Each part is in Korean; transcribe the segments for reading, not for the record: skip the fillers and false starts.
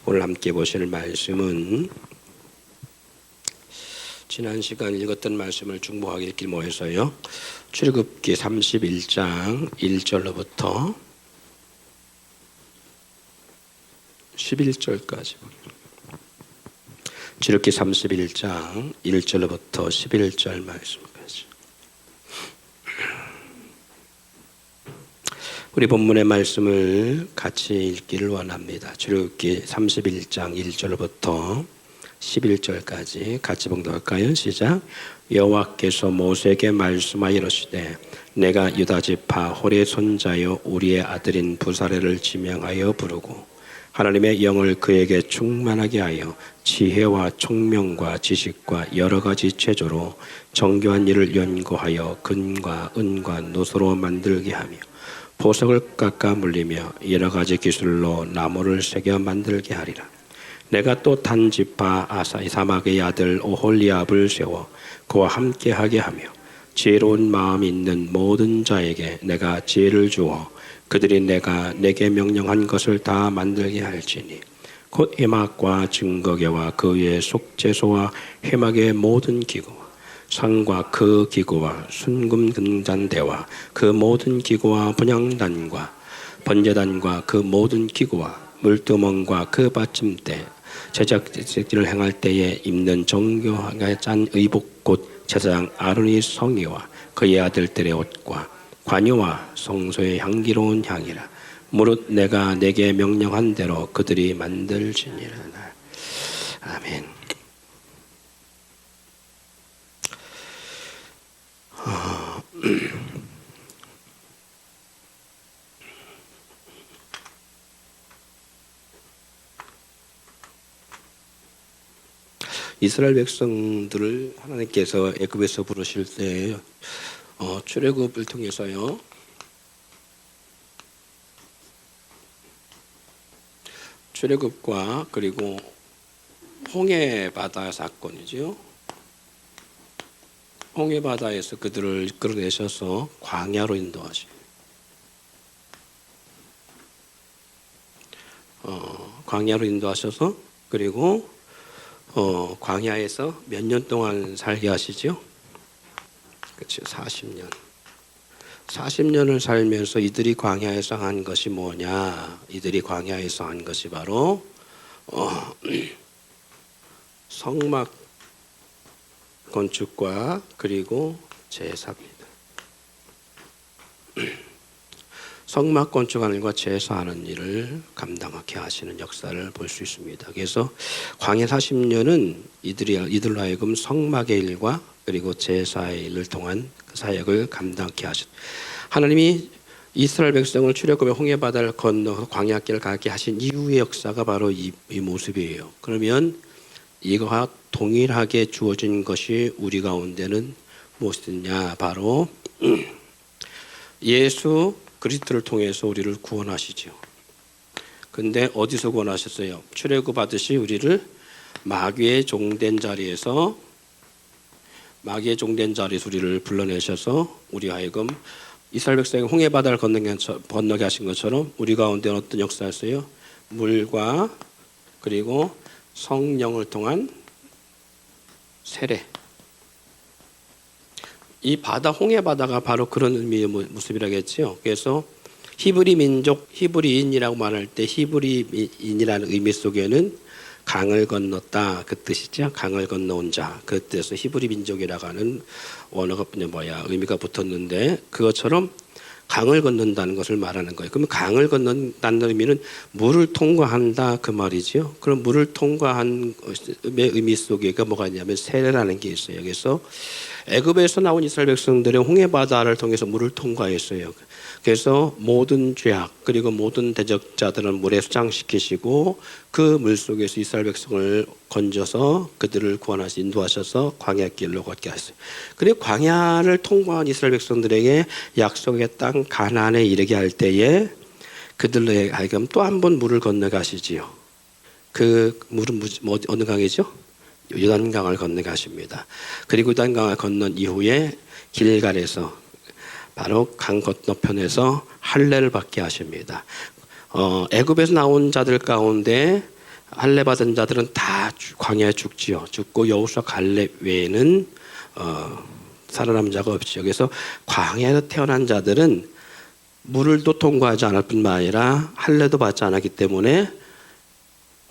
오늘 함께 보실 말씀은 지난 시간 읽었던 말씀을 중복하게 읽길 모해서요. 출애굽기 31장 1절로부터 11절까지 출애굽기 31장 1절로부터 11절 말씀까지 우리 본문의 말씀을 같이 읽기를 원합니다. 출애굽기 31장 1절부터 11절까지 같이 봉독할까요? 시작. 여호와께서 모세에게 말씀하여 이르시되 내가 유다 지파 홀의 손자여 우리의 아들인 부사레를 지명하여 부르고 하나님의 영을 그에게 충만하게 하여 지혜와 총명과 지식과 여러 가지 체조로 정교한 일을 연구하여 금과 은과 노소로 만들게 하며 보석을 깎아 물리며 여러 가지 기술로 나무를 새겨 만들게 하리라. 내가 또 단 지파 아사이사막의 아들 오홀리압을 세워 그와 함께하게 하며 지혜로운 마음이 있는 모든 자에게 내가 지혜를 주어 그들이 내게 명령한 것을 다 만들게 할지니 곧 해막과 증거계와 그 위에 속죄소와 해막의 모든 기구와 상과 그 기구와 순금 금잔대와 그 모든 기구와 분향단과 번제단과 그 모든 기구와 물두멍과 그 받침대 제작질을 행할 때에 입는 정교하게 짠 의복 곧 제사장 아론의 성의와 그의 아들들의 옷과 관유와 성소의 향기로운 향이라. 무릇 내가 내게 명령한 대로 그들이 만들지니라. 아멘. 이스라엘 백성들을 하나님께서 애굽에서 부르실 때 출애굽을 통해서요. 출애굽과 그리고 홍해 바다 사건이죠. 홍해 바다에서 그들을 이끌어내셔서 광야로 인도하십니다. 광야로 인도하셔서 그리고 광야에서 몇 년 동안 살게 하시죠? 그렇죠. 40년. 40년을 살면서 이들이 광야에서 한 것이 뭐냐? 이들이 광야에서 한 것이 바로 성막 건축과 그리고 제사입니다. 성막 건축하는 일과 제사하는 일을 감당하게 하시는 역사를 볼 수 있습니다. 그래서 광야 40년은 이들로 하여금 성막의 일과 그리고 제사의 일을 통한 그 사역을 감당하게 하신 하나님이 이스라엘 백성을 출애굽의 홍해 바다를 건너 광야길을 가게 하신 이후의 역사가 바로 이 모습이에요. 그러면 이거와 동일하게 주어진 것이 우리 가운데는 무엇이냐? 바로 예수 그리스도를 통해서 우리를 구원하시죠. 근데 어디서 구원하셨어요? 출애굽 받으시 우리를 마귀의 종된 자리에서 우리를 불러내셔서 우리 하여금 이스라엘 백성이 홍해 바다를 건너게 하신 것처럼 우리 가운데 어떤 역사였어요? 물과 그리고 성령을 통한 세례. 이 바다 홍해 바다가 바로 그런 의미의 모습이라겠죠. 그래서 히브리인이라고 말할 때 히브리인이라는 의미 속에는 강을 건넜다 그 뜻이죠. 강을 건너온 자. 그 뜻에서 히브리 민족이라고 하는 원어가 의미가 붙었는데 그것처럼 강을 건넌다는 것을 말하는 거예요. 그러면 강을 건넌다는 의미는 물을 통과한다 그 말이죠. 그럼 물을 통과한 의미 속에가 뭐가 있냐면 세례라는 게 있어요. 그래서 애굽에서 나온 이스라엘 백성들의 홍해 바다를 통해서 물을 통과했어요. 그래서 모든 죄악 그리고 모든 대적자들은 물에 수장시키시고 그 물 속에서 이스라엘 백성을 건져서 그들을 구원하시 인도하셔서 광야길로 걷게 하셨어요. 그리고 광야를 통과한 이스라엘 백성들에게 약속의 땅 가나안에 이르게 할 때에 그들로 하여금 또 한 번 물을 건너가시지요. 그 물은 어느 강이죠? 요단강을 건너가십니다. 그리고 요단강을 건넌 이후에 길갈에서 바로 강 건너편에서 할례를 받게 하십니다. 애굽에서 나온 자들 가운데 할례 받은 자들은 다 광야에 죽지요. 죽고 여호수아 갈렙 외에는 살아남은 자가 없지요. 그래서 광야에서 태어난 자들은 물을도 통과하지 않을 뿐만 아니라 할례도 받지 않았기 때문에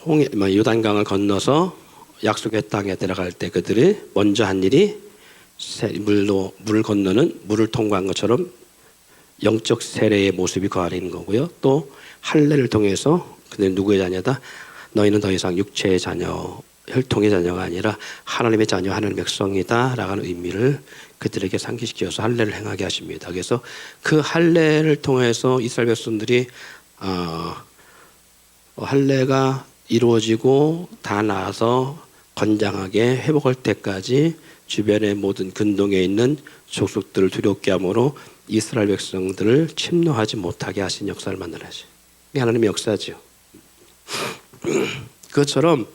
요단강을 건너서 약속의 땅에 들어갈 때 그들이 먼저 한 일이 물을 건너는 물을 통과한 것처럼 영적 세례의 모습이 그 아래 있는 거고요. 또 할례를 통해서 그들 누구의 자녀다? 너희는 더 이상 육체의 자녀, 혈통의 자녀가 아니라 하나님의 자녀, 하나님의 백성이다 라는 의미를 그들에게 상기시켜서 할례를 행하게 하십니다. 그래서 그 할례를 통해서 이스라엘 백성들이 할례가 이루어지고 다 나아서 건장하게 회복할 때까지 주변의 모든 근동에 있는 족속들을 두렵게 함으로 이스라엘 백성들을 침노하지 못하게 하신 역사를 만들어야지. 이게 하나님의 역사죠. 그것처럼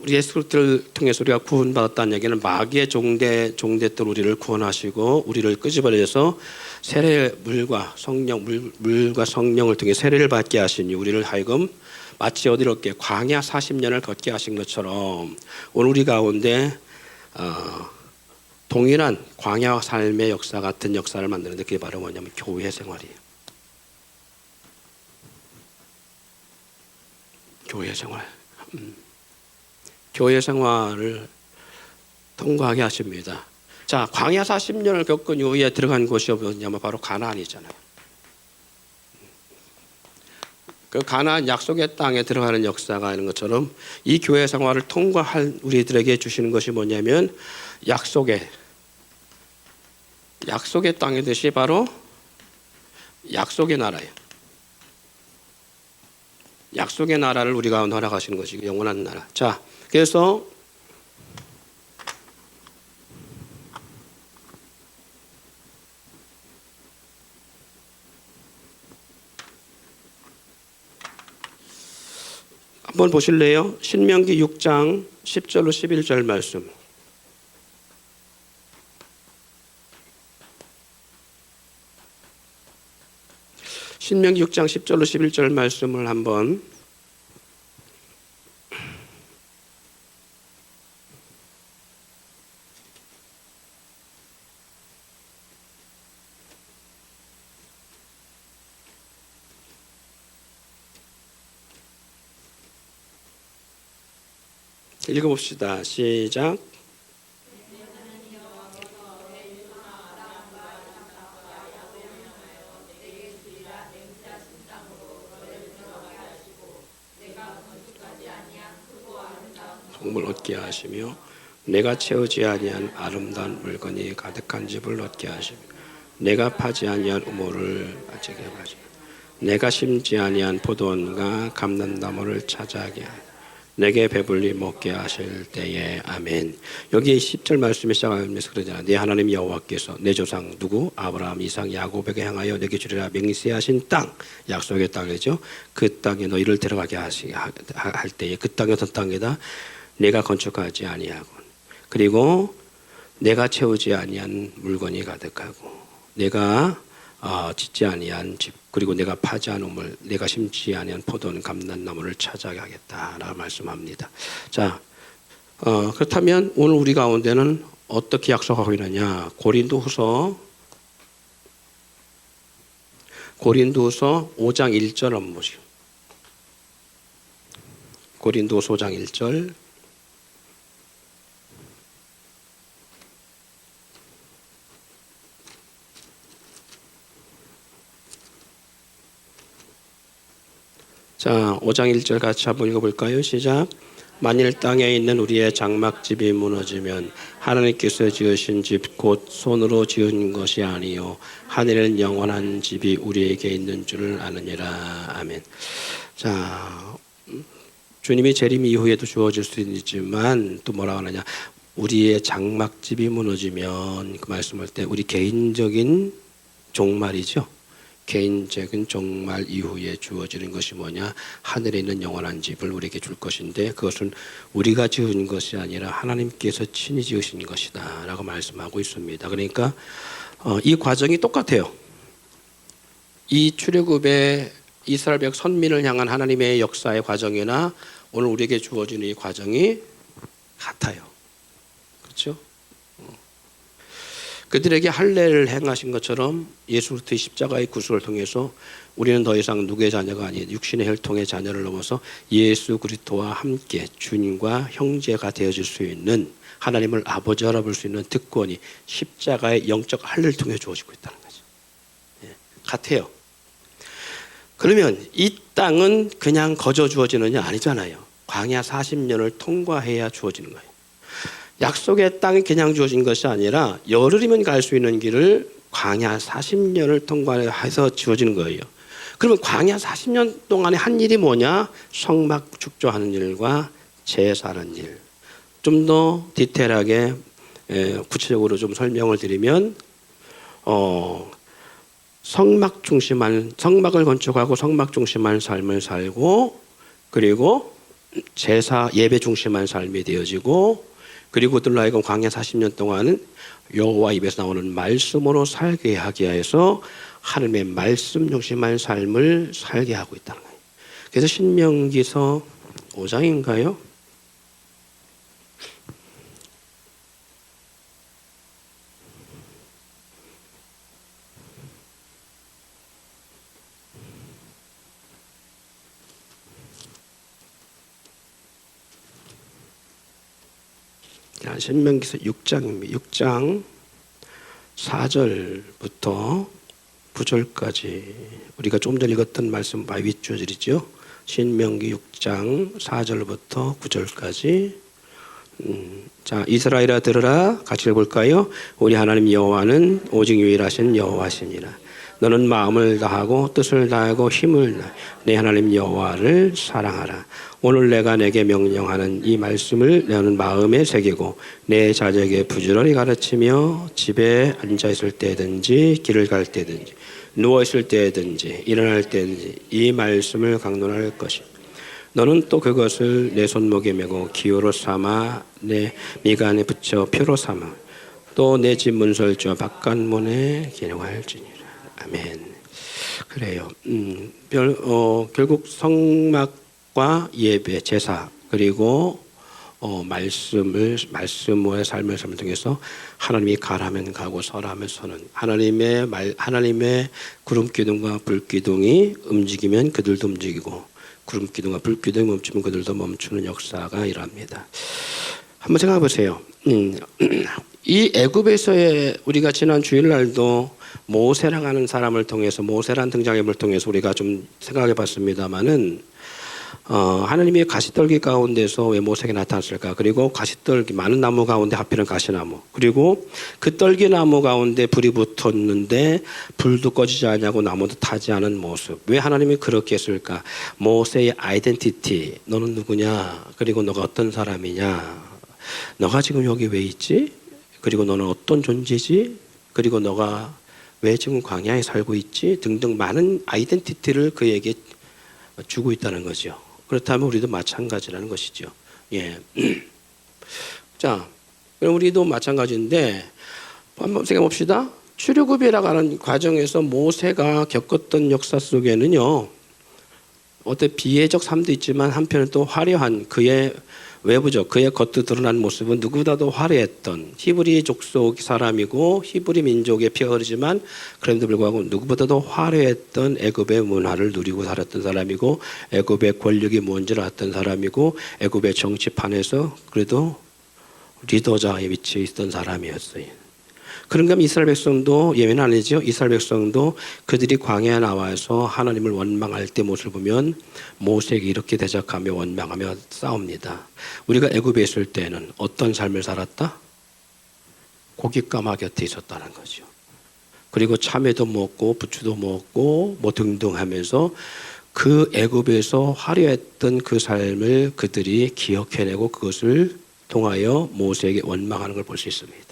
우리 예수 그리스도를 통해서 우리가 구원받았다는 얘기는 마귀의 종됐던 우리를 구원하시고 우리를 끄집어내서 세례 물과 성령을 통해 세례를 받게 하시니 우리를 하여금 마치 어디롭게 광야 40년을 걷게 하신 것처럼 오늘 우리 가운데 동일한 광야 삶의 역사 같은 역사를 만드는데 그게 바로 뭐냐면 교회 생활이에요. 교회 생활. 교회 생활을 통과하게 하십니다. 자, 광야 40년을 겪은 이후에 들어간 곳이 어디냐면 바로 가나안이잖아요. 그 가나안 약속의 땅에 들어가는 역사가 있는 것처럼 이 교회 생활을 통과할 우리들에게 주시는 것이 뭐냐면 약속의 땅이듯이 바로 약속의 나라예요. 약속의 나라를 우리 가운데 허락하시는 것이 영원한 나라. 자, 그래서 한번 보실래요? 신명기 6장 10절로 11절 말씀. 신명기 6장 10절로 11절 말씀을 한번 읽어봅시다. 시작. 성물 얻게 하시며 내가 채우지 아니한 아름다운 물건이 가득한 집을 얻게 하시며 내가 파지 아니한 우물을 아치게 하시며 내가 심지 아니한 포도원과 감람나무를 찾아하게 하시며 내게 배불리 먹게 하실 때에 아멘. 여기 10절 말씀이 시작하면서 그러잖아요. 네 하나님 여호와께서 내 조상 누구? 아브라함, 이삭, 야곱에게 향하여 내게 주리라 맹세하신 땅, 약속의 땅이죠. 그 땅에 너희를 들어가게 할 때에 그 땅이 어떤 땅이다? 내가 건축하지 아니하고 그리고 내가 채우지 아니한 물건이 가득하고 내가 짓지 아니한 집 그리고 내가 파지 않은 우물 내가 심지 아니한 포도원 감람나무를 찾아게 하겠다라고 말씀합니다. 자, 그렇다면 오늘 우리 가운데는 어떻게 약속하고 있느냐? 고린도후서 5장 1절 한번 보시죠. 고린도후서 5장 1절. 자, 5장 1절 같이 한번 읽어볼까요? 시작. 만일 땅에 있는 우리의 장막집이 무너지면 하나님께서 지으신 집 곧 손으로 지은 것이 아니요 하늘에는 영원한 집이 우리에게 있는 줄을 아느니라. 아멘. 자, 주님이 재림 이후에도 주어질 수 있지만 또 뭐라고 하느냐? 우리의 장막집이 무너지면 그 말씀할 때 우리 개인적인 종말이죠. 개인적인 종말 이후에 주어지는 것이 뭐냐? 하늘에 있는 영원한 집을 우리에게 줄 것인데 그것은 우리가 지은 것이 아니라 하나님께서 친히 지으신 것이다 라고 말씀하고 있습니다. 그러니까 이 과정이 똑같아요. 이 출애굽의 이스라엘 백 선민을 향한 하나님의 역사의 과정이나 오늘 우리에게 주어지는 이 과정이 같아요. 그렇죠? 그들에게 할례를 행하신 것처럼 예수 그리스도의 십자가의 구속을 통해서 우리는 더 이상 누구의 자녀가 아닌 육신의 혈통의 자녀를 넘어서 예수 그리스도와 함께 주님과 형제가 되어질 수 있는, 하나님을 아버지라 부를 수 있는 특권이 십자가의 영적 할례를 통해 주어지고 있다는 거죠. 예, 같아요. 그러면 이 땅은 그냥 거저 주어지느냐? 아니잖아요. 광야 40년을 통과해야 주어지는 거예요. 약속의 땅이 그냥 주어진 것이 아니라 열흘이면 갈 수 있는 길을 광야 40년을 통과해서 주어지는 거예요. 그러면 광야 40년 동안에 한 일이 뭐냐? 성막 축조하는 일과 제사하는 일. 좀 더 디테일하게 구체적으로 좀 설명을 드리면 성막을 건축하고 성막 중심한 삶을 살고, 그리고 제사 예배 중심한 삶이 되어지고, 그리고 그들로 하여금 광야 40년 동안은 여호와 입에서 나오는 말씀으로 살게 하기 위해서 하나님의 말씀 중심한 삶을 살게 하고 있다는 거예요. 그래서 신명기서 5장인가요? 신명기서 6장입니다. 6장 4절부터 9절까지 우리가 좀 전에 읽었던 말씀 바로 윗줄이죠. 신명기 6장 4절부터 9절까지. 자, 이스라엘아 들으라. 같이 읽어볼까요? 우리 하나님 여호와는 오직 유일하신 여호와시니라. 너는 마음을 다하고 뜻을 다하고 힘을 다해 내 하나님 여호와를 사랑하라. 오늘 내가 내게 명령하는 이 말씀을 너는 마음에 새기고 내 자녀에게 부지런히 가르치며 집에 앉아 있을 때든지 길을 갈 때든지 누워 있을 때든지 일어날 때든지 이 말씀을 강론할 것이다. 너는 또 그것을 내 손목에 메고 기호로 삼아 내 미간에 붙여 표로 삼아 또 내 집 문설주와 바깥문에 기능할지니라. 아멘. 그래요. 결국 성막과 예배, 제사, 그리고 말씀의 삶을 통해서 하나님이 가라면 가고 서라면 서는, 하나님의 구름 기둥과 불 기둥이 움직이면 그들도 움직이고 구름 기둥과 불 기둥이 멈추면 그들도 멈추는 역사가 일어납니다. 한번 생각해 보세요. 이 애굽에서의 우리가 지난 주일날도 모세랑 하는 사람을 통해서, 모세란 등장인물을 통해서 우리가 좀 생각해 봤습니다만은 하나님이 가시떨기 가운데서 왜 모세에게 나타났을까? 그리고 가시떨기 많은 나무 가운데 하필은 가시나무, 그리고 그 떨기나무 가운데 불이 붙었는데 불도 꺼지지 않냐고 나무도 타지 않은 모습. 왜 하나님이 그렇게 했을까? 모세의 아이덴티티, 너는 누구냐? 그리고 너가 어떤 사람이냐? 너가 지금 여기 왜 있지? 그리고 너는 어떤 존재지? 그리고 너가 왜 지금 광야에 살고 있지? 등등 많은 아이덴티티를 그에게 주고 있다는 거죠. 그렇다면 우리도 마찬가지라는 것이죠. 예. 자, 그럼 우리도 마찬가지인데 한번 생각해 봅시다. 출애굽이라고 하는 과정에서 모세가 겪었던 역사 속에는요, 어떤 비애적 삶도 있지만 한편은 또 화려한 그의 외부적, 그의 겉으로 드러난 모습은 누구보다도 화려했던 히브리 족속 사람이고 히브리 민족의 피가 흐르지만 그럼에도 불구하고 누구보다도 화려했던 애굽의 문화를 누리고 살았던 사람이고 애굽의 권력이 뭔지를 알았던 사람이고 애굽의 정치판에서 그래도 리더자의 위치에 있던 사람이었어요. 그런가 하면 이스라엘 백성도 예외는 아니죠. 이스라엘 백성도 그들이 광야에 나와서 하나님을 원망할 때 모습을 보면 모세에게 이렇게 대적하며 원망하며 싸웁니다. 우리가 애굽에 있을 때는 어떤 삶을 살았다? 고깃가마 곁에 있었다는 거죠. 그리고 참외도 먹고 부추도 먹고 뭐 등등 하면서 그 애굽에서 화려했던 그 삶을 그들이 기억해내고 그것을 통하여 모세에게 원망하는 걸 볼 수 있습니다.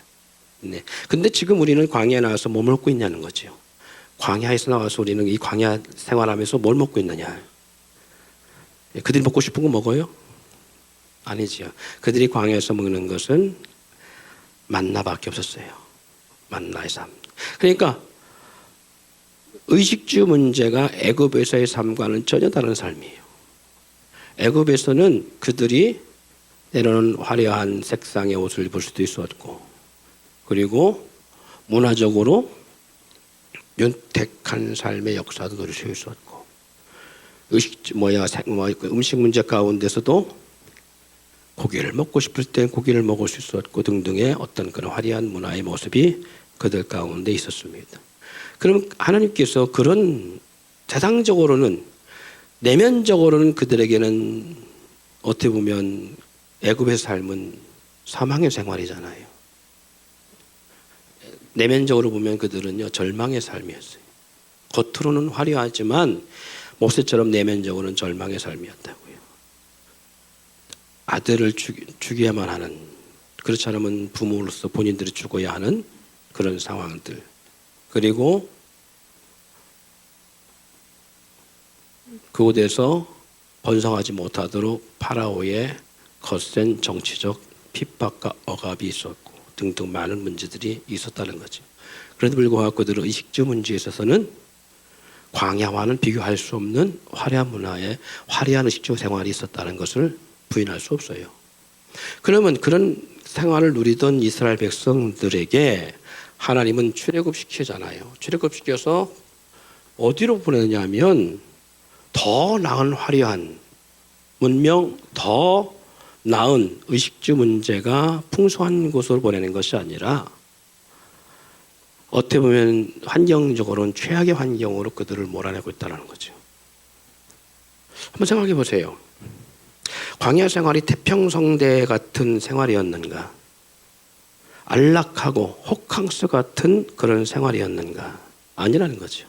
네. 근데 지금 우리는 광야에 나와서 뭐 먹고 있냐는 거죠. 광야에서 나와서 우리는 이 광야 생활하면서 뭘 먹고 있느냐. 그들이 먹고 싶은 거 먹어요? 아니지요. 그들이 광야에서 먹는 것은 만나밖에 없었어요. 만나의 삶. 그러니까 의식주 문제가 애굽에서의 삶과는 전혀 다른 삶이에요. 애굽에서는 그들이 때로는 화려한 색상의 옷을 입을 수도 있었고, 그리고 문화적으로 윤택한 삶의 역사도 누릴 수 있었고, 음식 문제 가운데서도 고기를 먹고 싶을 때 고기를 먹을 수 있었고 등등의 어떤 그런 화려한 문화의 모습이 그들 가운데 있었습니다. 그럼 하나님께서 그런 세상적으로는, 내면적으로는 그들에게는 어떻게 보면 애굽의 삶은 사망의 생활이잖아요. 내면적으로 보면 그들은요, 절망의 삶이었어요. 겉으로는 화려하지만 모세처럼 내면적으로는 절망의 삶이었다고요. 아들을 죽여야만 하는, 그렇지 않으면 부모로서 본인들이 죽어야 하는 그런 상황들, 그리고 그곳에서 번성하지 못하도록 파라오의 거센 정치적 핍박과 억압이 있었고 등등 많은 문제들이 있었다는 거죠. 그런데 불구하고 그들은 의식주 문제에 있어서는 광야와는 비교할 수 없는 화려한 문화에 화려한 의식주 생활이 있었다는 것을 부인할 수 없어요. 그러면 그런 생활을 누리던 이스라엘 백성들에게 하나님은 출애굽시키잖아요. 출애굽시켜서 어디로 보내느냐면 더 나은 화려한 문명, 더 나은 의식주 문제가 풍성한 곳으로 보내는 것이 아니라 어떻게 보면 환경적으로는 최악의 환경으로 그들을 몰아내고 있다는 거죠. 한번 생각해 보세요. 광야 생활이 태평성대 같은 생활이었는가? 안락하고 호캉스 같은 그런 생활이었는가? 아니라는 거죠.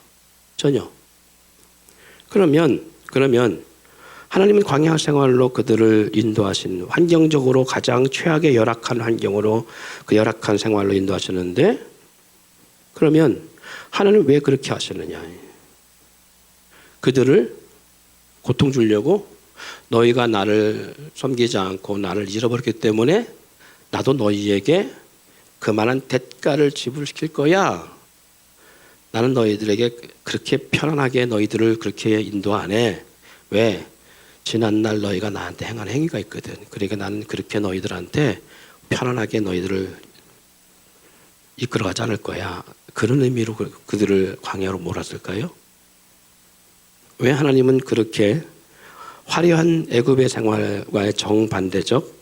전혀. 그러면 하나님은 광야 생활로 그들을 인도하신, 환경적으로 가장 최악의 열악한 환경으로 그 열악한 생활로 인도하셨는데, 그러면 하나님은 왜 그렇게 하셨느냐? 그들을 고통 주려고, 너희가 나를 섬기지 않고 나를 잃어버렸기 때문에 나도 너희에게 그만한 대가를 지불시킬 거야. 나는 너희들에게 그렇게 편안하게 너희들을 그렇게 인도 안 해. 왜? 지난날 너희가 나한테 행한 행위가 있거든. 그러니까 나는 그렇게 너희들한테 편안하게 너희들을 이끌어가지 않을 거야. 그런 의미로 그들을 광야로 몰았을까요? 왜 하나님은 그렇게 화려한 애굽의 생활과의 정반대적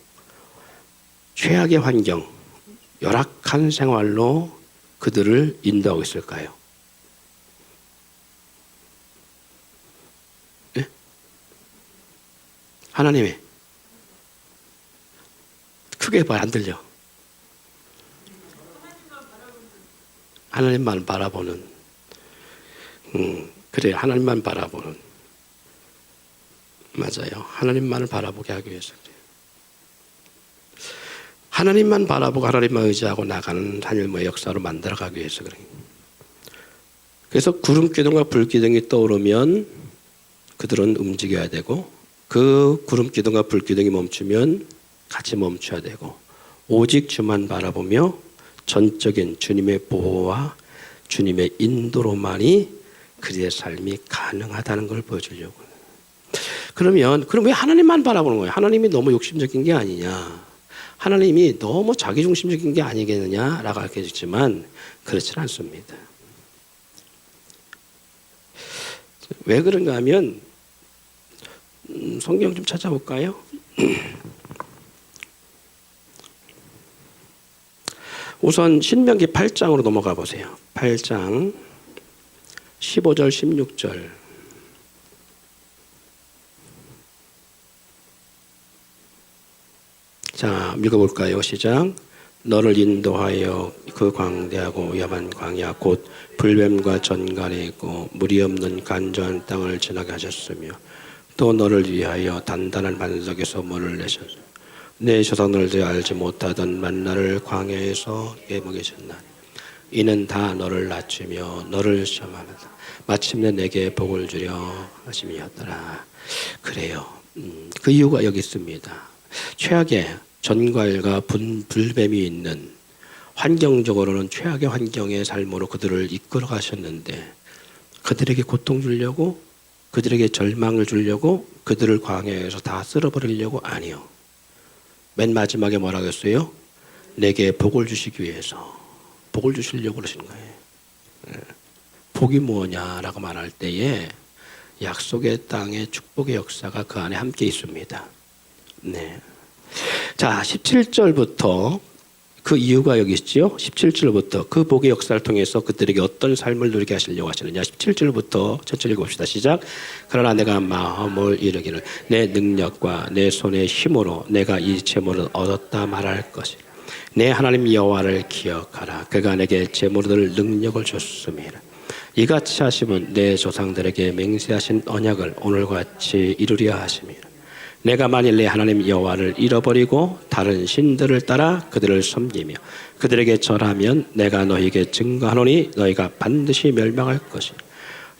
최악의 환경, 열악한 생활로 그들을 인도하고 있을까요? 네? 하나님이 크게 말 안 들려. 하나님만 바라보는, 그래, 하나님만 바라보는, 맞아요. 하나님만을 바라보게 하기 위해서 그래요. 하나님만 바라보고 하나님만 의지하고 나가는 하늘의 역사로 만들어가기 위해서 그래요. 그래서 구름 기둥과 불 기둥이 떠오르면 그들은 움직여야 되고, 그 구름 기둥과 불 기둥이 멈추면 같이 멈춰야 되고, 오직 주만 바라보며 전적인 주님의 보호와 주님의 인도로만이 그들의 삶이 가능하다는 걸 보여주려고. 그럼 왜 하나님만 바라보는 거예요? 하나님이 너무 욕심적인 게 아니냐? 하나님이 너무 자기중심적인 게 아니겠느냐라고 알려주지만 그렇지는 않습니다. 왜 그런가 하면 성경 좀 찾아볼까요? 우선 신명기 8장으로 넘어가 보세요. 8장 15절 16절. 자, 읽어볼까요? 시작. 너를 인도하여 그 광대하고 위험한 광야 곧 불뱀과 전갈이 있고 물이 없는 간조한 땅을 지나게 하셨으며, 또 너를 위하여 단단한 반석에서 물을 내셨으며 내 조상들도 알지 못하던 만나를 광야에서 먹이셨나니 이는 다 너를 낮추며 너를 시험하면서 마침내 내게 복을 주려 하심이었더라. 그래요. 그 이유가 여기 있습니다. 최악의 전갈과 불뱀이 있는, 환경적으로는 최악의 환경의 삶으로 그들을 이끌어 가셨는데, 그들에게 고통 주려고, 그들에게 절망을 주려고, 그들을 광야에서 다 쓸어버리려고? 아니요. 맨 마지막에 뭐라고 했어요? 내게 복을 주시기 위해서, 복을 주시려고 그러시는 거예요. 복이 뭐냐라고 말할 때에 약속의 땅의 축복의 역사가 그 안에 함께 있습니다. 네. 자, 17절부터 그 이유가 여기 있죠. 17절부터 그 복의 역사를 통해서 그들에게 어떤 삶을 누리게 하시려고 하시느냐. 17절부터 천천히 읽어봅시다. 시작. 그러나 내가 마음을 이르기를 내 능력과 내 손의 힘으로 내가 이 재물을 얻었다 말할 것이라. 내 하나님 여호와를 기억하라. 그가 내게 재물을 능력을 줬음이라. 이같이 하시면 내 조상들에게 맹세하신 언약을 오늘같이 이루려 하심이라. 내가 만일 내 하나님 여호와를 잃어버리고 다른 신들을 따라 그들을 섬기며 그들에게 절하면 내가 너희에게 증거하노니 너희가 반드시 멸망할 것이라.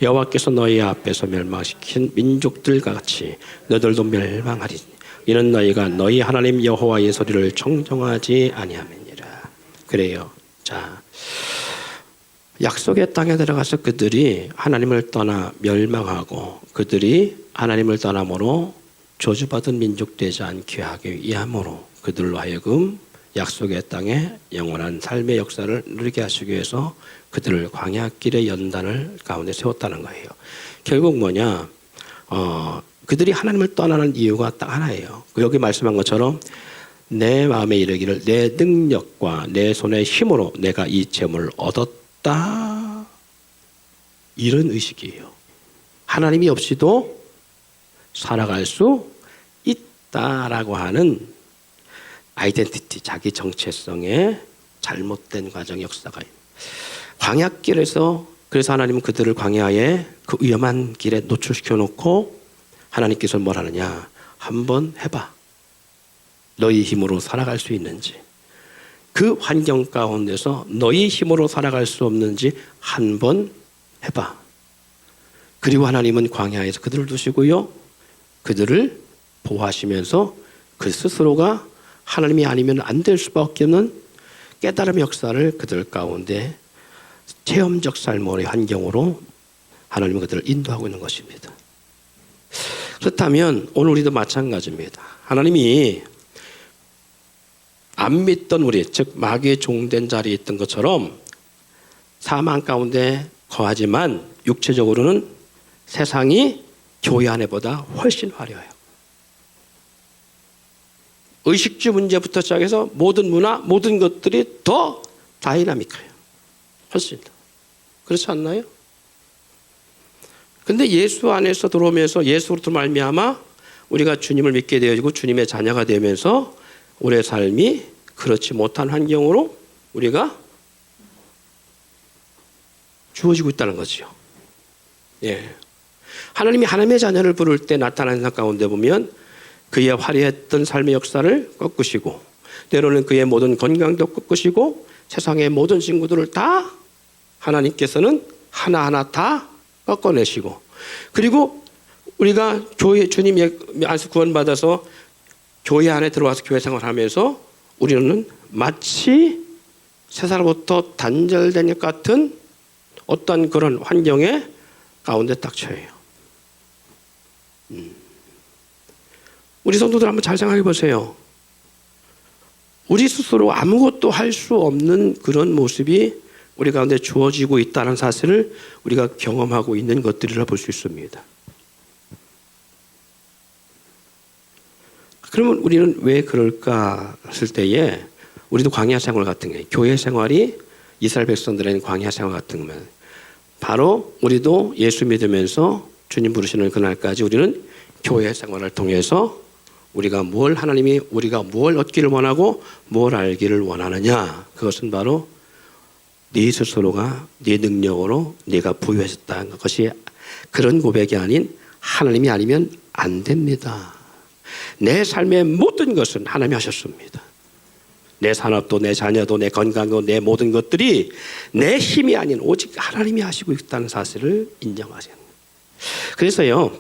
여호와께서 너희 앞에서 멸망시킨 민족들과 같이 너희들도 멸망하리니 이는 너희가 너희 하나님 여호와의 소리를 청정하지 아니함이니라. 그래요. 자, 약속의 땅에 들어가서 그들이 하나님을 떠나 멸망하고 그들이 하나님을 떠남으로 저주받은 민족 되지 않게 하기 위함으로 그들로 하여금 약속의 땅에 영원한 삶의 역사를 누리게 하시기 위해서 그들을 광야길의 연단을 가운데 세웠다는 거예요. 결국 뭐냐? 그들이 하나님을 떠나는 이유가 딱 하나예요. 여기 말씀한 것처럼 내 마음에 이르기를 내 능력과 내 손의 힘으로 내가 이 재물을 얻었다. 이런 의식이에요. 하나님이 없이도 살아갈 수 있다라고 하는 아이덴티티, 자기 정체성의 잘못된 과정 역사가 있는 광야길에서. 그래서 하나님은 그들을 광야에 그 위험한 길에 노출시켜 놓고 하나님께서 뭘 하느냐, 한번 해봐. 너희 힘으로 살아갈 수 있는지, 그 환경 가운데서 너희 힘으로 살아갈 수 없는지 한번 해봐. 그리고 하나님은 광야에서 그들을 두시고요, 그들을 보호하시면서 그 스스로가 하나님이 아니면 안 될 수밖에 없는 깨달음의 역사를 그들 가운데 체험적 삶의 환경으로 하나님은 그들을 인도하고 있는 것입니다. 그렇다면 오늘 우리도 마찬가지입니다. 하나님이 안 믿던 우리, 즉 마귀의 종된 자리에 있던 것처럼 사망 가운데 거하지만 육체적으로는 세상이 교회 안에보다 훨씬 화려해요. 의식주 문제부터 시작해서 모든 문화, 모든 것들이 더 다이나믹해요. 훨씬 더. 그렇지 않나요? 근데 예수 안에서 들어오면서 예수로부터 말미암아 우리가 주님을 믿게 되어지고 주님의 자녀가 되면서 우리의 삶이 그렇지 못한 환경으로 우리가 주어지고 있다는 거죠. 예. 하나님이 하나님의 자녀를 부를 때 나타나는 것 가운데 보면 그의 화려했던 삶의 역사를 꺾으시고 때로는 그의 모든 건강도 꺾으시고 세상의 모든 친구들을 다 하나님께서는 하나하나 다 꺾어내시고, 그리고 우리가 교회 주님의 안에서 구원받아서 교회 안에 들어와서 교회 생활하면서 우리는 마치 세상으로부터 단절된 것 같은 어떤 그런 환경에 가운데 딱 처해요. 우리 성도들 한번 잘 생각해 보세요. 우리 스스로 아무것도 할 수 없는 그런 모습이 우리 가운데 주어지고 있다는 사실을 우리가 경험하고 있는 것들이라 볼 수 있습니다. 그러면 우리는 왜 그럴까 했을 때에 우리도 광야 생활 같은 게, 교회 생활이 이스라엘 백성들의 광야 생활 같은 거면 바로 우리도 예수 믿으면서 주님 부르시는 그날까지 우리는 교회 생활을 통해서 하나님이 우리가 뭘 얻기를 원하고 뭘 알기를 원하느냐, 그것은 바로 네 스스로가 네 능력으로 네가 부유해졌다는 것이, 그런 고백이 아닌 하나님이 아니면 안 됩니다. 내 삶의 모든 것은 하나님이 하셨습니다. 내 산업도 내 자녀도 내 건강도 내 모든 것들이 내 힘이 아닌 오직 하나님이 하시고 있다는 사실을 인정하세요. 그래서요,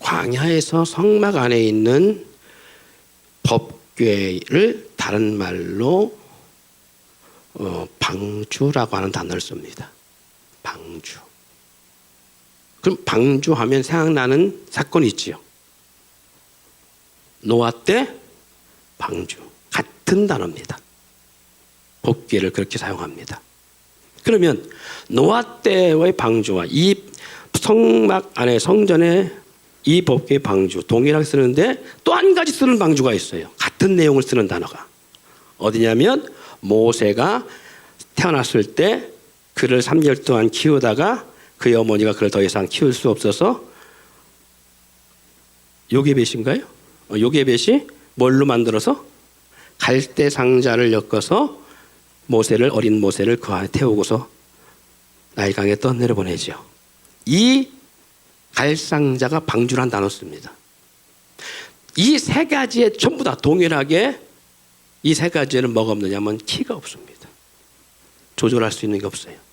광야에서 성막 안에 있는 법궤를 다른 말로 방주라고 하는 단어를 씁니다. 방주. 그럼 방주하면 생각나는 사건이 있지요. 노아 때 방주. 같은 단어입니다. 법궤를 그렇게 사용합니다. 그러면 노아 때의 방주와 이 성막 안에 성전에 이 법궤의 방주 동일하게 쓰는데 또 한 가지 쓰는 방주가 있어요. 같은 내용을 쓰는 단어가. 어디냐면 모세가 태어났을 때 그를 3개월 동안 키우다가 그의 어머니가 그를 더 이상 키울 수 없어서 요게벳인가요? 요게벳이 뭘로 만들어서 갈대 상자를 엮어서 어린 모세를 그 안에 태우고서 나일강에 떠내려 보내죠. 이 갈상자가 방주란 단어 씁니다. 이 세 가지에 전부 다 동일하게 이 세 가지는 뭐가 없느냐면 키가 없습니다. 조절할 수 있는 게 없어요.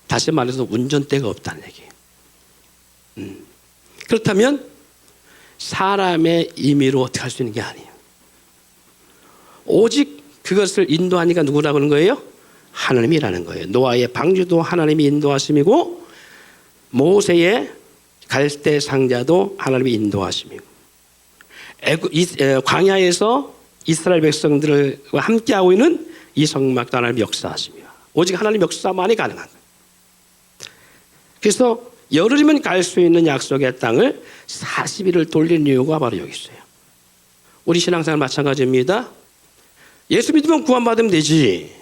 다시 말해서 운전대가 없다는 얘기예요. 그렇다면 사람의 임의로 어떻게 할 수 있는 게 아니에요. 오직 그것을 인도하니까 누구라고 하는 거예요? 하나님이라는 거예요. 노아의 방주도 하나님이 인도하심이고 모세의 갈대 상자도 하나님이 인도하심이고 광야에서 이스라엘 백성들과 함께하고 있는 이 성막도 하나님의 역사하심이야. 오직 하나님의 역사만이 가능한 거예요. 그래서 열흘이면 갈 수 있는 약속의 땅을 40일을 돌린 이유가 바로 여기 있어요. 우리 신앙생활 마찬가지입니다. 예수 믿으면 구원받으면 되지.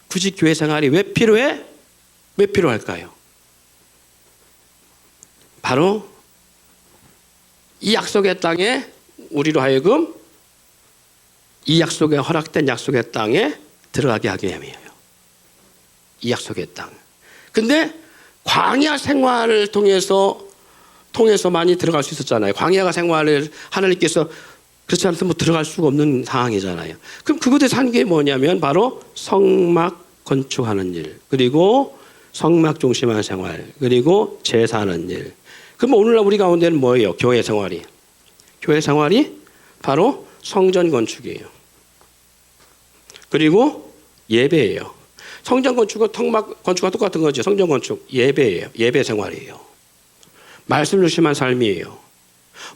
굳이 교회 생활이 왜 필요해? 왜 필요할까요? 바로 이 약속의 땅에 우리로 하여금 이 약속에 허락된 약속의 땅에 들어가게 하기 위함이에요. 이 약속의 땅. 근데 광야 생활을 통해서 많이 들어갈 수 있었잖아요. 광야 생활을 하나님께서 그렇지 않으면 뭐 들어갈 수가 없는 상황이잖아요. 그럼 그것에 산 게 뭐냐면 바로 성막 건축하는 일, 그리고 성막 중심한 생활, 그리고 제사하는 일. 그럼 오늘날 우리 가운데는 뭐예요? 교회 생활이. 교회 생활이 바로 성전 건축이에요. 그리고 예배예요. 성전 건축과 성막 건축과 똑같은 거죠. 성전 건축, 예배예요. 예배 생활이에요. 말씀 중심한 삶이에요.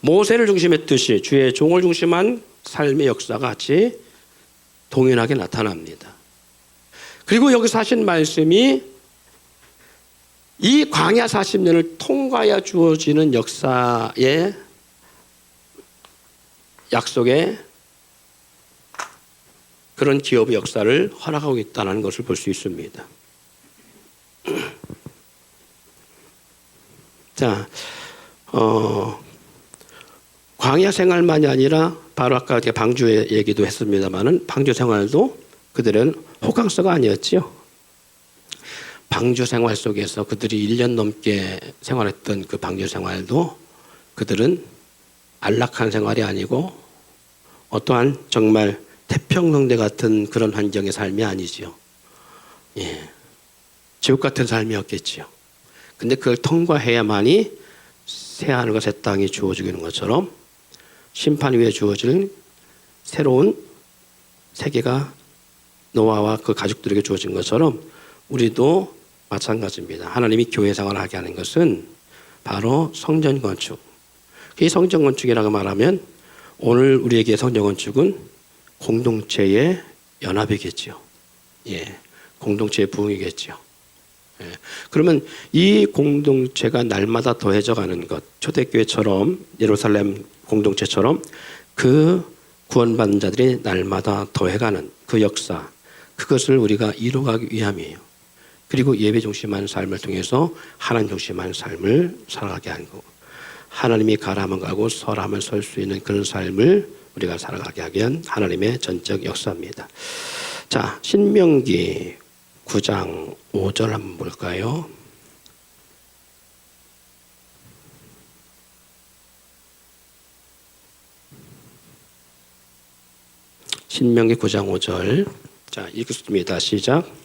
모세를 중심했듯이 주의 종을 중심한 삶의 역사가 같이 동일하게 나타납니다. 그리고 여기서 하신 말씀이 이 광야 40년을 통과하여 주어지는 역사의 약속의 그런 기업의 역사를 허락하고 있다는 것을 볼 수 있습니다. 자, 광야 생활만이 아니라 바로 아까 방주의 얘기도 했습니다만은 방주 생활도 그들은 호강서가 아니었지요. 방주 생활 속에서 그들이 1년 넘게 생활했던 그 방주 생활도 그들은 안락한 생활이 아니고 어떠한 정말 태평성대 같은 그런 환경의 삶이 아니지요. 예, 지옥 같은 삶이었겠지요. 근데 그걸 통과해야만이 새하늘과 새 땅이 주어지는 것처럼 심판 위에 주어질 새로운 세계가 노아와 그 가족들에게 주어진 것처럼 우리도 마찬가지입니다. 하나님이 교회 생활을 하게 하는 것은 바로 성전 건축. 이 성전 건축이라고 말하면 오늘 우리에게 성전 건축은 공동체의 연합이겠죠. 예, 공동체의 부흥이겠죠. 예, 그러면 이 공동체가 날마다 더해져 가는 것, 초대교회처럼 예루살렘 공동체처럼 그 구원받는 자들이 날마다 더해가는 그 역사, 그것을 우리가 이루어가기 위함이에요. 그리고 예배 중심한 삶을 통해서 하나님 중심한 삶을 살아가게 하는 거고, 하나님이 가라면 가고 서라면 설 수 있는 그런 삶을 우리가 살아가게 하기 위한 하나님의 전적 역사입니다. 자, 신명기 9장 5절 한번 볼까요? 신명기 9장 5절. 자, 읽겠습니다. 시작.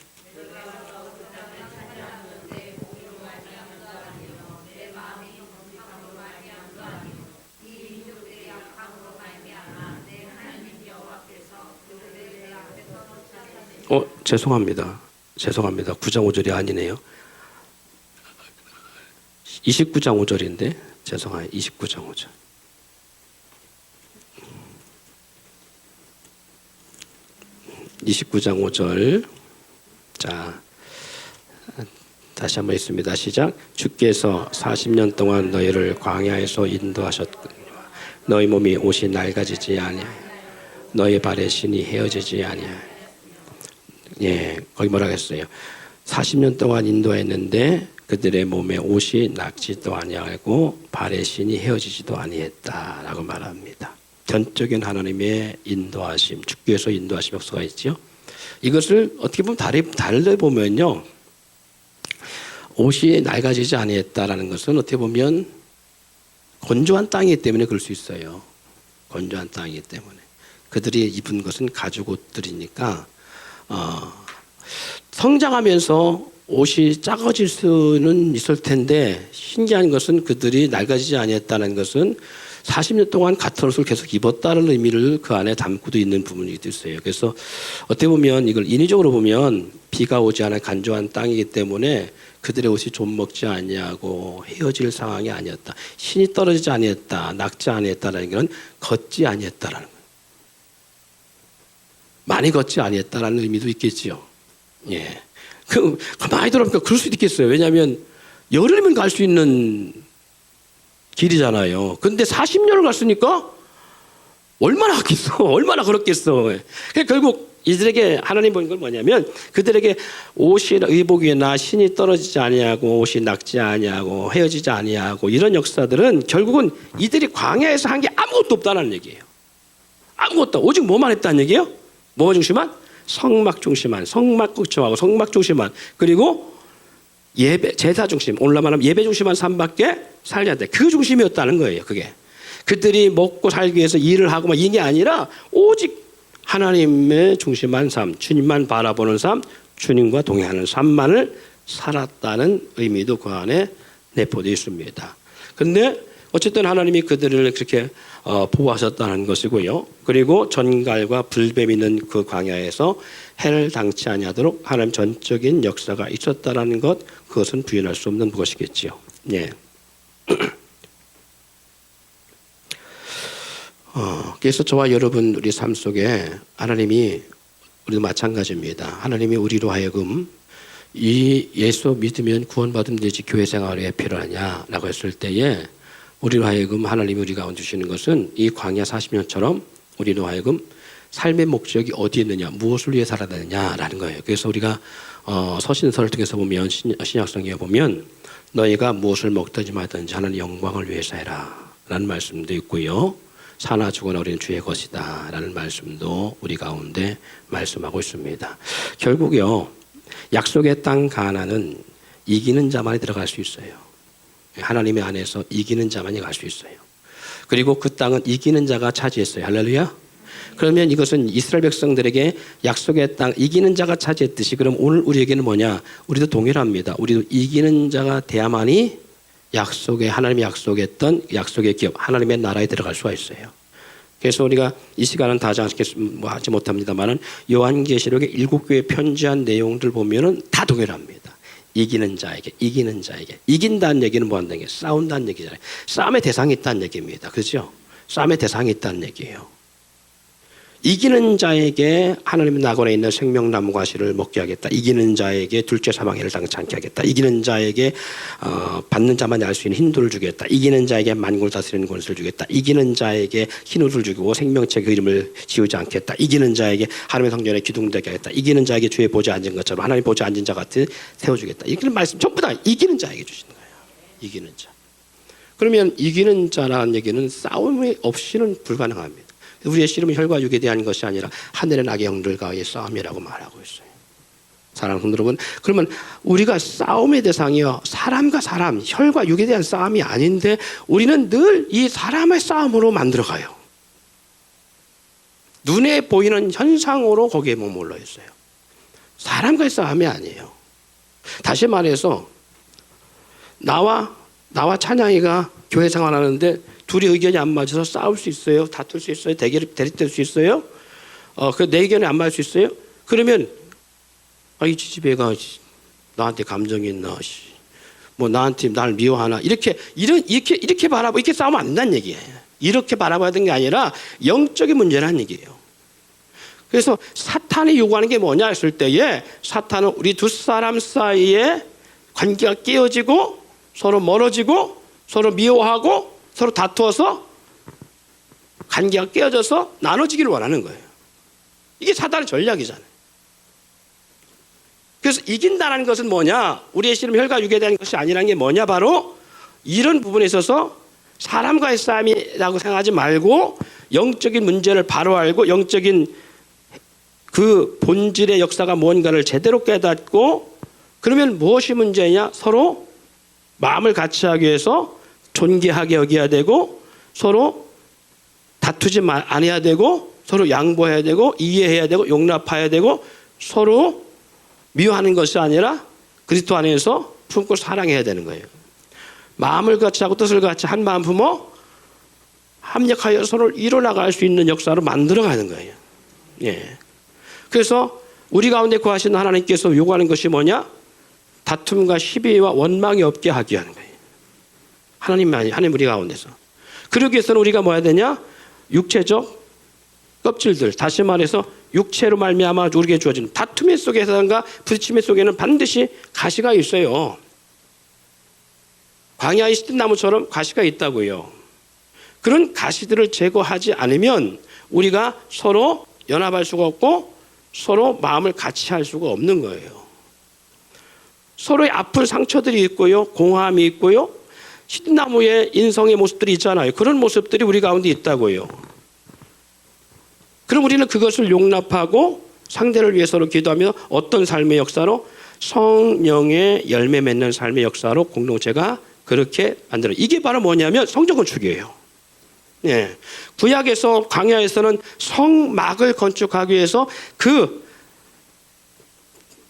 죄송합니다. 9장 5절이 아니네요. 29장 5절인데 죄송해요. 29장 5절. (29장 5절) 자, 다시 한번 읽습니다. 시작. 주께서 40년 동안 너희를 광야에서 인도하셨거니와 너희 몸이 옷이 낡아지지 아니하여 너희 발의 신이 헤어지지 아니하여. 예, 거기 뭐라고 했어요? 40년 동안 인도했는데 그들의 몸에 옷이 낡지도 아니하고 발의 신이 헤어지지도 아니했다라고 말합니다. 전적인 하나님의 인도하심, 주께서 인도하심 역사가 있죠. 이것을 어떻게 보면 달리 보면요, 옷이 낡아지지 아니했다라는 것은 어떻게 보면 건조한 땅이기 때문에 그럴 수 있어요. 건조한 땅이기 때문에 그들이 입은 것은 가죽 옷들이니까 성장하면서 옷이 작아질 수는 있을 텐데 신기한 것은 그들이 낡아지지 아니했다는 것은 40년 동안 같은 옷을 계속 입었다는 의미를 그 안에 담고도 있는 부분이 있어요. 그래서 어떻게 보면 이걸 인위적으로 보면 비가 오지 않은 간조한 땅이기 때문에 그들의 옷이 좀 먹지 아니하고 헤어질 상황이 아니었다. 신이 떨어지지 아니했다. 낡지 아니했다라는 것은 걷지 아니했다라는 거예요. 많이 걷지 아니했다라는 의미도 있겠지요. 예. 많이 들어보니까 그럴 수도 있겠어요. 왜냐하면 열흘이면 갈 수 있는 길이잖아요. 근데 40년을 갔으니까 얼마나 갔겠어? 얼마나 걸었겠어? 결국 이들에게 하나님 보는 건 뭐냐면 그들에게 옷이 의복이나 신이 떨어지지 아니하고 옷이 낡지 아니하고 헤어지지 아니하고 이런 역사들은 결국은 이들이 광야에서 한 게 아무것도 없다는 얘기예요. 아무것도 오직 뭐만 했다는 얘기예요? 뭐가 중심한? 성막 중심한, 성막 걱정하고 성막 중심한, 그리고 예배, 제사 중심, 오늘날 말하면 예배 중심한 삶밖에 살지 않다. 그 중심이었다는 거예요. 그게 그들이 먹고 살기 위해서 일을 하고 막 이게 아니라 오직 하나님의 중심한 삶, 주님만 바라보는 삶, 주님과 동행하는 삶만을 살았다는 의미도 그 안에 내포되어 있습니다. 그런데 어쨌든 하나님이 그들을 그렇게 보호하셨다는 것이고요. 그리고 전갈과 불뱀이 있는 그 광야에서 해를 당치 아니하도록 하나님 전적인 역사가 있었다라는 것, 그것은 부인할 수 없는 것이겠지요. 예. 그래서 저와 여러분 우리 삶 속에 하나님이 우리도 마찬가지입니다. 하나님이 우리로 하여금 이 예수 믿으면 구원받으면 되지 교회 생활에 필요하냐라고 했을 때에 우리로 하여금 하나님이 우리 가운데 주시는 것은 이 광야 40년처럼 우리로 하여금 삶의 목적이 어디에 있느냐, 무엇을 위해 살아야 되느냐라는 거예요. 그래서 우리가 서신서를 통해서 보면 신약성경에 보면 너희가 무엇을 먹든지 마든지 하나님 영광을 위해서 해라 라는 말씀도 있고요. 사나 죽어나 우리는 주의 것이다 라는 말씀도 우리 가운데 말씀하고 있습니다. 결국요, 약속의 땅 가나안은 이기는 자만이 들어갈 수 있어요. 하나님의 안에서 이기는 자만이 갈 수 있어요. 그리고 그 땅은 이기는 자가 차지했어요. 할렐루야. 그러면 이것은 이스라엘 백성들에게 약속의 땅 이기는 자가 차지했듯이 그럼 오늘 우리에게는 뭐냐? 우리도 동일합니다. 우리도 이기는 자가 돼야만이 약속의 하나님이 약속했던 약속의 기업 하나님의 나라에 들어갈 수가 있어요. 그래서 우리가 이 시간은 다 하지 못합니다만은 요한계시록의 7교회 편지한 내용들 보면은 다 동일합니다. 이기는 자에게, 이기는 자에게. 이긴다는 얘기는 뭐 한다는 게 싸운다는 얘기잖아요. 싸움의 대상이 있다는 얘기입니다. 그렇죠? 싸움의 대상이 있다는 얘기예요. 이기는 자에게 하나님의 낙원에 있는 생명나무 과실을 먹게 하겠다. 이기는 자에게 둘째 사망해를 당치 않게 하겠다. 이기는 자에게 받는 자만이 알 수 있는 힌도를 주겠다. 이기는 자에게 만국을 다스리는 권세를 주겠다. 이기는 자에게 흰옷을 주고 생명체 그 이름을 지우지 않겠다. 이기는 자에게 하나님의 성전에 기둥되게 하겠다. 이기는 자에게 주의 보좌에 앉은 것처럼 하나님 보좌에 앉은 자 같이 세워주겠다. 이런 말씀 전부 다 이기는 자에게 주시는 거예요. 이기는 자. 그러면 이기는 자라는 얘기는 싸움이 없이는 불가능합니다. 우리의 씨름은 혈과 육에 대한 것이 아니라 하늘의 악의 영들과의 싸움이라고 말하고 있어요. 사랑하는 성도 여러분, 그러면 우리가 싸움의 대상이요 사람과 사람, 혈과 육에 대한 싸움이 아닌데 우리는 늘 이 사람의 싸움으로 만들어가요. 눈에 보이는 현상으로 거기에 머물러 있어요. 사람과의 싸움이 아니에요. 다시 말해서 나와 찬양이가 교회 생활하는데 둘이 의견이 안 맞아서 싸울 수 있어요? 다툴 수 있어요? 대립될 수 있어요? 내 의견이 안 맞을 수 있어요? 그러면 이 지지배가 나한테 감정이 있나? 뭐 나한테 나를 미워하나 이렇게 바라보고 이렇게 싸우면 안 된다는 얘기예요. 이렇게 바라봐야 되는 게 아니라 영적인 문제라는 얘기예요. 그래서 사탄이 요구하는 게 뭐냐 했을 때에 사탄은 우리 두 사람 사이에 관계가 깨어지고 서로 멀어지고 서로 미워하고 서로 다투어서 관계가 깨어져서 나눠지기를 원하는 거예요. 이게 사탄의 전략이잖아요. 그래서 이긴다는 것은 뭐냐? 우리의 씨름 혈과 육에 대한 것이 아니라는 게 뭐냐? 바로 이런 부분에 있어서 사람과의 싸움이라고 생각하지 말고 영적인 문제를 바로 알고 영적인 그 본질의 역사가 뭔가를 제대로 깨닫고 그러면 무엇이 문제냐? 서로 마음을 같이 하기 위해서 존귀하게 여겨야 되고 서로 다투지 않아야 되고 서로 양보해야 되고 이해해야 되고 용납해야 되고 서로 미워하는 것이 아니라 그리스도 안에서 품고 사랑해야 되는 거예요. 마음을 같이 하고 뜻을 같이 한 마음 품어 합력하여 서로를 이뤄나갈 수 있는 역사로 만들어가는 거예요. 예. 그래서 우리 가운데 거하시는 하나님께서 요구하는 것이 뭐냐? 다툼과 시비와 원망이 없게 하기 위한 거예요. 하나님 우리 가운데서. 그러기 위해서는 우리가 뭐 해야 되냐? 육체적 껍질들, 다시 말해서 육체로 말미암아 우리에게 주어지는 다툼의 속에서든가 부딪힘의 속에는 반드시 가시가 있어요. 광야의 시든나무처럼 가시가 있다고요. 그런 가시들을 제거하지 않으면 우리가 서로 연합할 수가 없고 서로 마음을 같이 할 수가 없는 거예요. 서로의 아픈 상처들이 있고요. 공허함이 있고요. 시든나무의 인성의 모습들이 있잖아요. 그런 모습들이 우리 가운데 있다고요. 그럼 우리는 그것을 용납하고 상대를 위해서로 기도하며 어떤 삶의 역사로? 성령의 열매 맺는 삶의 역사로 공동체가 그렇게 만들어요. 이게 바로 뭐냐면 성전 건축이에요. 예. 구약에서 광야에서는 성막을 건축하기 위해서 그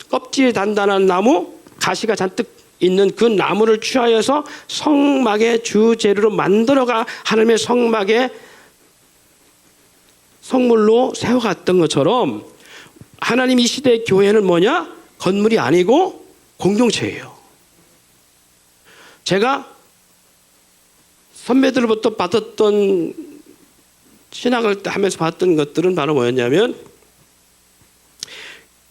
껍질이 단단한 나무, 가시가 잔뜩 있는 그 나무를 취하여서 성막의 주재료로 만들어가 하나님의 성막의 성물로 세워갔던 것처럼 하나님 이 시대의 교회는 뭐냐? 건물이 아니고 공동체예요. 제가 선배들로부터 받았던 신학을 하면서 봤던 것들은 바로 뭐였냐면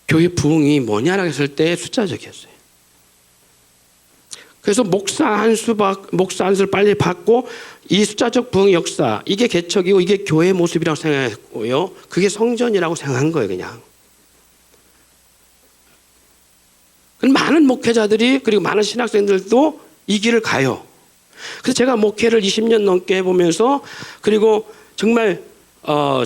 교회 부흥이 뭐냐라고 했을 때 숫자적이었어요. 그래서 목사 한 수를 빨리 받고 이 숫자적 부흥 역사, 이게 개척이고 이게 교회의 모습이라고 생각했고요. 그게 성전이라고 생각한 거예요, 그냥. 많은 목회자들이 그리고 많은 신학생들도 이 길을 가요. 그래서 제가 목회를 20년 넘게 해보면서 그리고 정말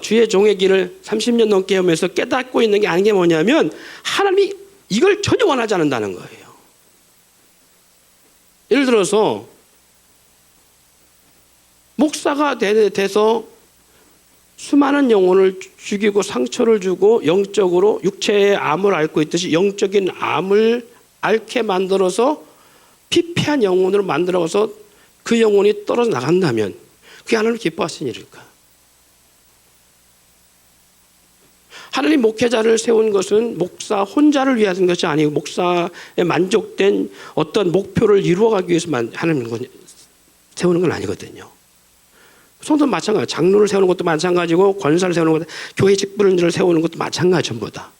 주의 종의 길을 30년 넘게 하면서 깨닫고 있는 게 아닌 게 뭐냐면 하나님이 이걸 전혀 원하지 않는다는 거예요. 예를 들어서 목사가 돼서 수많은 영혼을 죽이고 상처를 주고 영적으로 육체의 암을 앓고 있듯이 영적인 암을 앓게 만들어서 피폐한 영혼으로 만들어서 그 영혼이 떨어져 나간다면 그게 하나님 기뻐하시는 일일까? 하나님 목회자를 세운 것은 목사 혼자를 위한 것이 아니고 목사에 만족된 어떤 목표를 이루어가기 위해서만 하나님 세우는 건 아니거든요. 성도는 마찬가지, 장로를 세우는 것도 마찬가지고 권사를 세우는 것도 교회 직분을 세우는 것도 마찬가지 전부 다.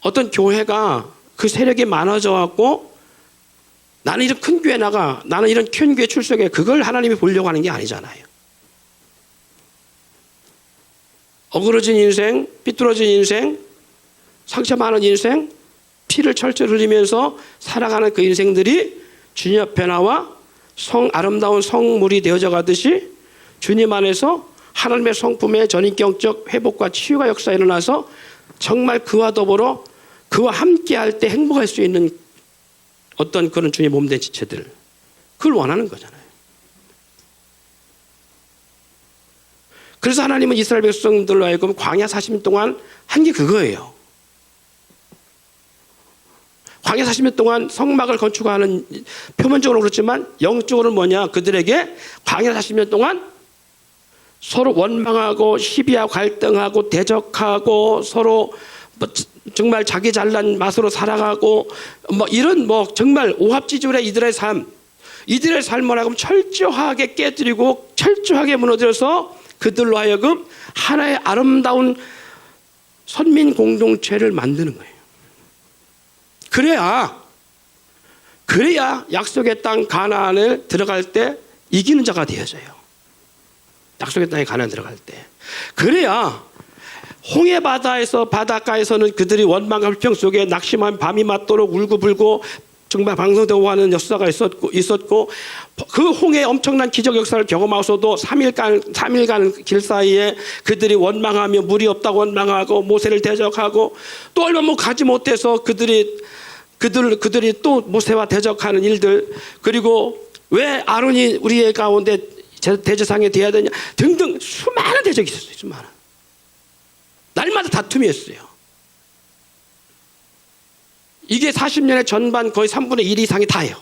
어떤 교회가 그 세력이 많아져 갖고 나는 이런 큰 교회 나가, 나는 이런 큰 교회 출석해, 그걸 하나님이 보려고 하는 게 아니잖아요. 어그러진 인생, 삐뚤어진 인생, 상처 많은 인생, 피를 철철 흘리면서 살아가는 그 인생들이 주님 앞에 나와 아름다운 성물이 되어져 가듯이 주님 안에서 하나님의 성품의 전인격적 회복과 치유가 역사에 일어나서 정말 그와 더불어 그와 함께 할 때 행복할 수 있는 어떤 그런 주님의 몸된 지체들, 그걸 원하는 거잖아요. 그래서 하나님은 이스라엘 백성들로 하여금 광야 40년 동안 한 게 그거예요. 광야 40년 동안 성막을 건축하는, 표면적으로 그렇지만 영적으로는 뭐냐, 그들에게 광야 40년 동안 서로 원망하고 시비하고 갈등하고 대적하고 서로 뭐 정말 자기 잘난 맛으로 살아가고 뭐 이런 뭐 정말 오합지졸의 이들의 삶을 하여금 철저하게 깨뜨리고 철저하게 무너뜨려서 그들로 하여금 하나의 아름다운 선민 공동체를 만드는 거예요. 그래야 약속의 땅 가나안을 들어갈 때 이기는 자가 되어져요. 약속의 땅에 가나안 들어갈 때. 그래야 홍해 바닷가에서는 그들이 원망과 불평 속에 낙심한 밤이 맞도록 울고불고 정말 방송되고 하는 역사가 있었고 그 홍해의 엄청난 기적 역사를 경험하고서도 3일간 길 사이에 그들이 원망하며 물이 없다고 원망하고 모세를 대적하고 또 얼마 가지 못해서 그들이 또 모세와 대적하는 일들, 그리고 왜 아론이 우리의 가운데 대제사장이 되어야 되냐 등등 수많은 대적이 있었어요. 수많은. 날마다 다툼이었어요. 이게 40년의 전반 거의 3분의 1 이상이 다예요.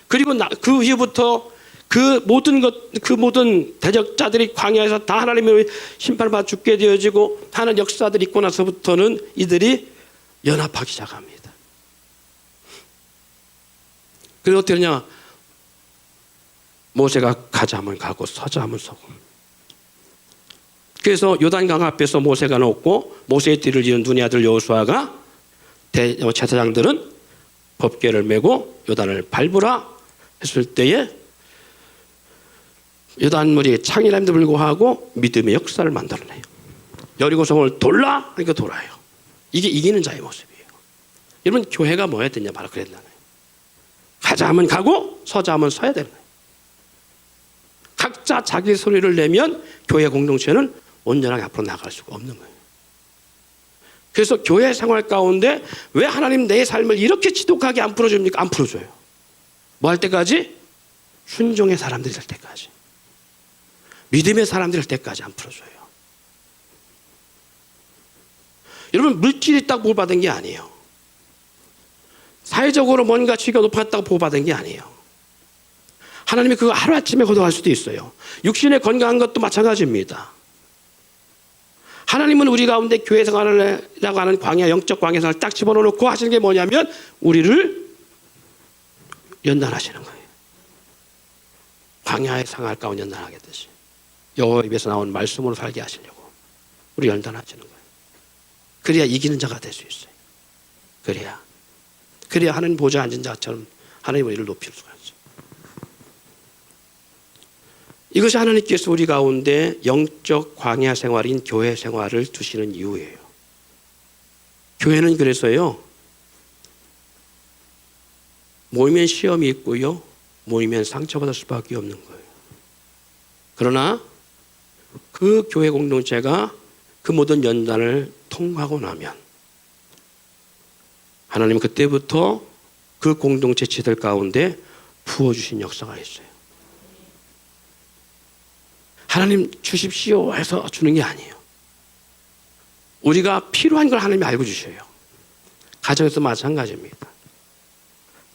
그리고 그 이후부터 그 모든 대적자들이 광야에서 다 하나님의 심판을 받아 죽게 되어지고 하는 역사들이 있고 나서부터는 이들이 연합하기 시작합니다. 그래서 어떻게 하냐? 모세가 가자 하면 가고 서자 하면 서고. 그래서 요단강 앞에서 모세가 놓고 모세의 뒤를 이은 눈의 아들 여호수아가 제사장들은 법궤를 메고 요단을 밟으라 했을 때에 요단물이 창이람에도 불구하고 믿음의 역사를 만들어내요. 여리고성을 돌라 하니까 돌아요. 이게 이기는 자의 모습이에요. 여러분, 교회가 뭐야 되냐 바로 그랬잖아요. 가자 하면 가고 서자 하면 서야 되는 거예요. 각자 자기 소리를 내면 교회 공동체는 온전하게 앞으로 나갈 수가 없는 거예요. 그래서 교회 생활 가운데 왜 하나님 내 삶을 이렇게 지독하게 안 풀어줍니까? 안 풀어줘요. 뭐 할 때까지? 순종의 사람들이 될 때까지, 믿음의 사람들이 될 때까지 안 풀어줘요. 여러분, 물질이 딱 보호받은 게 아니에요. 사회적으로 뭔가 지위가 높았다고 보호받은 게 아니에요. 하나님이 그거 하루아침에 거둬갈 수도 있어요. 육신의 건강한 것도 마찬가지입니다. 하나님은 우리 가운데 교회 생활이라고 하는 광야, 영적 광야 생활을 딱 집어넣고 하시는 게 뭐냐면 우리를 연단하시는 거예요. 광야의 생활 가운데 연단하게 되시. 여호와 입에서 나온 말씀으로 살게 하시려고 우리 연단하시는 거예요. 그래야 이기는 자가 될 수 있어요. 그래야 하나님 보좌에 앉은 자처럼 하나님의 일을 높일 수가 있어요. 이것이 하나님께서 우리 가운데 영적 광야 생활인 교회 생활을 두시는 이유예요. 교회는 그래서요, 모이면 시험이 있고요, 모이면 상처받을 수밖에 없는 거예요. 그러나 그 교회 공동체가 그 모든 연단을 통과하고 나면 하나님은 그때부터 그 공동체 지들 가운데 부어주신 역사가 있어요. 하나님 주십시오 해서 주는 게 아니에요. 우리가 필요한 걸 하나님이 알고 주셔요. 가정에서 마찬가지입니다.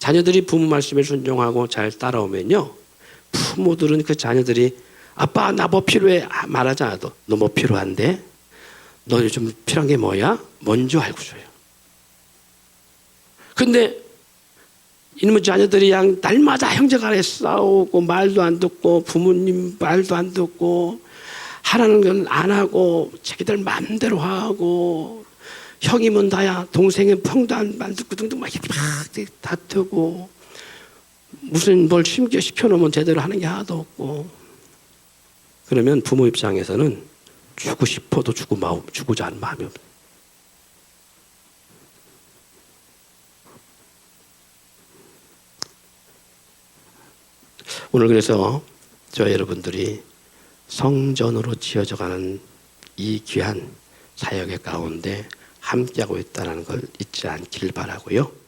자녀들이 부모 말씀에 순종하고 잘 따라오면요, 부모들은 그 자녀들이 아빠 나 뭐 필요해 말하지 않아도 너 뭐 필요한데? 너 요즘 필요한 게 뭐야? 먼저 알고 줘요. 근데 이놈의 자녀들이 양 날마다 형제간에 싸우고 말도 안 듣고 부모님 말도 안 듣고 하라는 건 안 하고 자기들 마음대로 하고 형이면 다야 동생은 평도 안 듣고 등등 막 다투고 무슨 뭘 시켜놓으면 제대로 하는 게 하나도 없고, 그러면 부모 입장에서는 주고 싶어도 주고자 하는 마음이 없어요. 오늘 그래서 저와 여러분들이 성전으로 지어져가는 이 귀한 사역의 가운데 함께하고 있다는 걸 잊지 않길 바라고요.